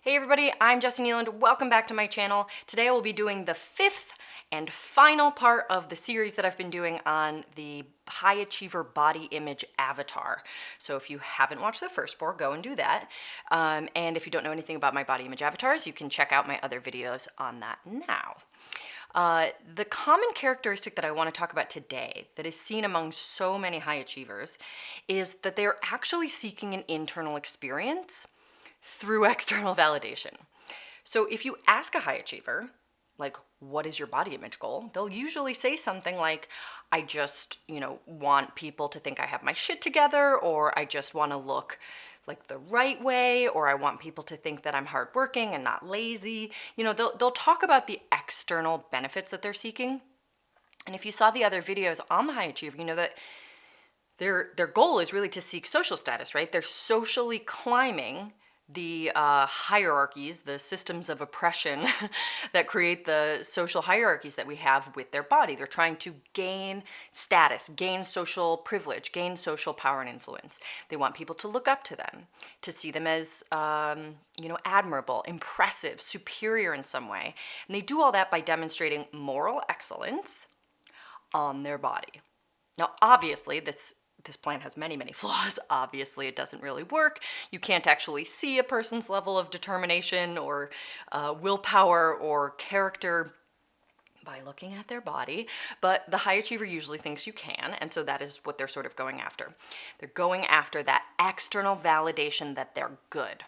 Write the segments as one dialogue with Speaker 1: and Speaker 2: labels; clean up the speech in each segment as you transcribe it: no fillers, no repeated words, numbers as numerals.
Speaker 1: Hey everybody, I'm Jessie Nealand. Welcome back to my channel. Today I will be doing the fifth and final part of the series that I've been doing on the high achiever body image avatar. So if you haven't watched the first four, go and do that. And if you don't know anything about my body image avatars, you can check out my other videos on that now. The common characteristic that I want to talk about today that is seen among so many high achievers is that they're actually seeking an internal experience through external validation. So if you ask a high achiever, like, what is your body image goal? They'll usually say something like, I just, want people to think I have my shit together, or I just want to look like the right way, or I want people to think that I'm hardworking and not lazy. They'll talk about the external benefits that they're seeking. And if you saw the other videos on the high achiever, you know that their goal is really to seek social status, right? They're socially climbing the hierarchies, the systems of oppression that create the social hierarchies that we have with their body. They're trying to gain status, gain social privilege, gain social power and influence. They want people to look up to them, to see them as, admirable, impressive, superior in some way. And they do all that by demonstrating moral excellence on their body. Now, obviously, this plan has many, many flaws. Obviously, it doesn't really work. You can't actually see a person's level of determination or willpower or character by looking at their body, but the high achiever usually thinks you can, and so that is what they're sort of going after. They're going after that external validation that they're good.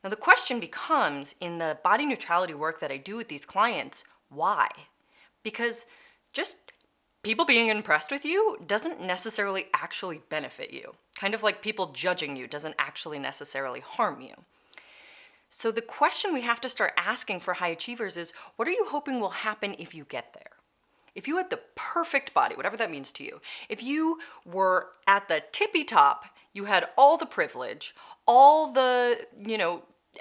Speaker 1: Now, the question becomes, in the body neutrality work that I do with these clients, why? Because just people being impressed with you doesn't necessarily actually benefit you. Kind of like people judging you doesn't actually necessarily harm you. So the question we have to start asking for high achievers is, what are you hoping will happen if you get there? If you had the perfect body, whatever that means to you, if you were at the tippy top, you had all the privilege, all the,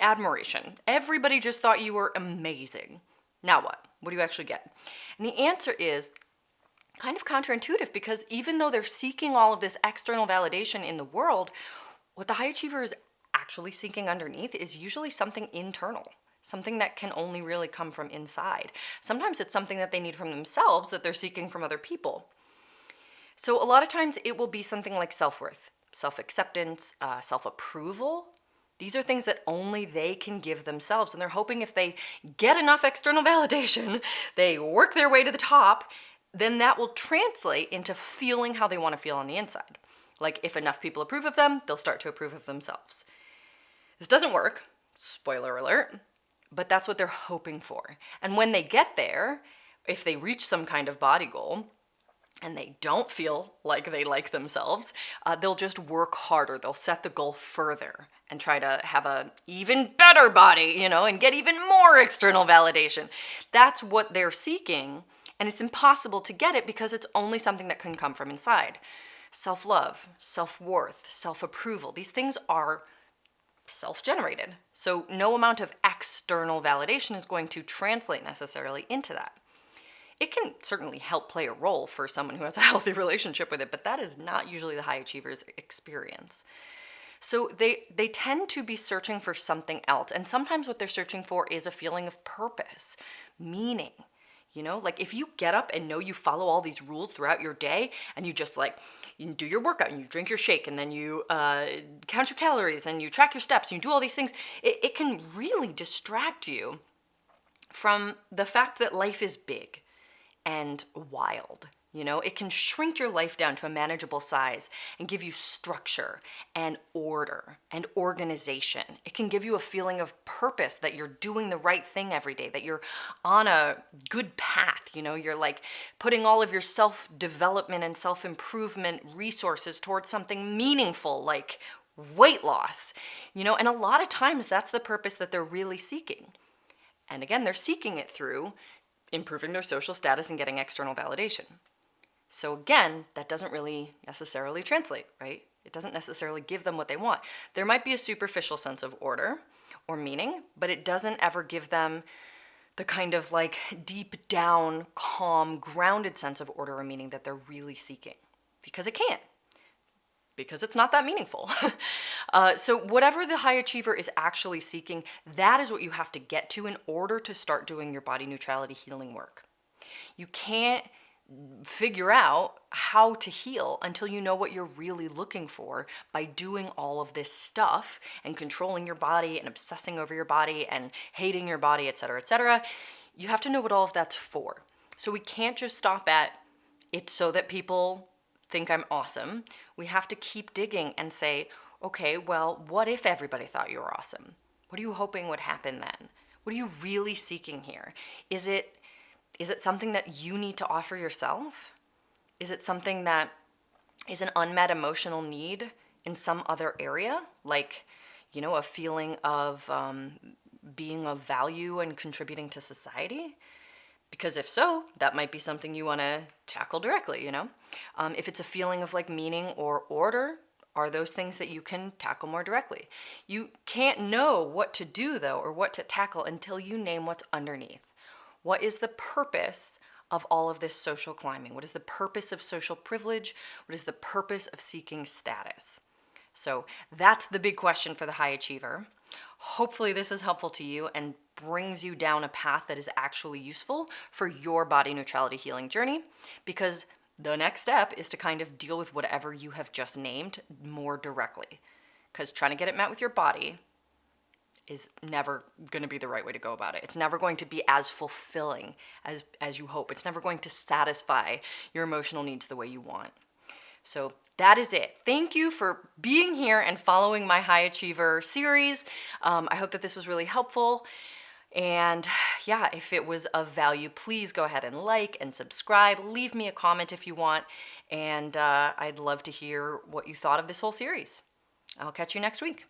Speaker 1: admiration, everybody just thought you were amazing. Now what? What do you actually get? And the answer is kind of counterintuitive, because even though they're seeking all of this external validation in the world, what the high achiever is actually seeking underneath is usually something internal, something that can only really come from inside. Sometimes it's something that they need from themselves that they're seeking from other people. So a lot of times it will be something like self-worth, self-acceptance, self-approval. These are things that only they can give themselves, and they're hoping if they get enough external validation, they work their way to the top, then that will translate into feeling how they want to feel on the inside. Like, if enough people approve of them, they'll start to approve of themselves. This doesn't work, spoiler alert, but that's what they're hoping for. And when they get there, if they reach some kind of body goal, and they don't feel like they like themselves, they'll just work harder. They'll set the goal further and try to have an even better body, and get even more external validation. That's what they're seeking. And it's impossible to get it because it's only something that can come from inside. Self-love, self-worth, self-approval, these things are self-generated. So no amount of external validation is going to translate necessarily into that. It can certainly help play a role for someone who has a healthy relationship with it, but that is not usually the high achiever's experience. So they tend to be searching for something else. And sometimes what they're searching for is a feeling of purpose, meaning. Like, if you get up and know you follow all these rules throughout your day, and you just you do your workout and you drink your shake, and then you count your calories and you track your steps and you do all these things, it can really distract you from the fact that life is big and wild. It can shrink your life down to a manageable size and give you structure and order and organization. It can give you a feeling of purpose, that you're doing the right thing every day, that you're on a good path. You're putting all of your self-development and self-improvement resources towards something meaningful, like weight loss. And a lot of times that's the purpose that they're really seeking. And again, they're seeking it through improving their social status and getting external validation. So again, that doesn't really necessarily translate, right? It doesn't necessarily give them what they want. There might be a superficial sense of order or meaning, but it doesn't ever give them the kind of deep down, calm, grounded sense of order or meaning that they're really seeking, because it can't. because it's not that meaningful. So whatever the high achiever is actually seeking, that is what you have to get to in order to start doing your body neutrality healing work. You can't figure out how to heal until you know what you're really looking for by doing all of this stuff and controlling your body and obsessing over your body and hating your body, etc., etc. You have to know what all of that's for. So we can't just stop at it's so that people think I'm awesome. We have to keep digging and say, okay, well, what if everybody thought you were awesome? What are you hoping would happen then? What are you really seeking here? Is it something that you need to offer yourself? Is it something that is an unmet emotional need in some other area? Like, a feeling of being of value and contributing to society? Because if so, that might be something you want to tackle directly, If it's a feeling of like meaning or order, are those things that you can tackle more directly? You can't know what to do though, or what to tackle until you name what's underneath. What is the purpose of all of this social climbing? What is the purpose of social privilege? What is the purpose of seeking status? So that's the big question for the high achiever. Hopefully this is helpful to you and brings you down a path that is actually useful for your body neutrality healing journey, because the next step is to kind of deal with whatever you have just named more directly, because trying to get it met with your body is never going to be the right way to go about it. It's never going to be as fulfilling as you hope. It's never going to satisfy your emotional needs the way you want. So that is it. Thank you for being here and following my High Achiever series. I hope that this was really helpful. And yeah, if it was of value, please go ahead and like and subscribe. Leave me a comment if you want. And I'd love to hear what you thought of this whole series. I'll catch you next week.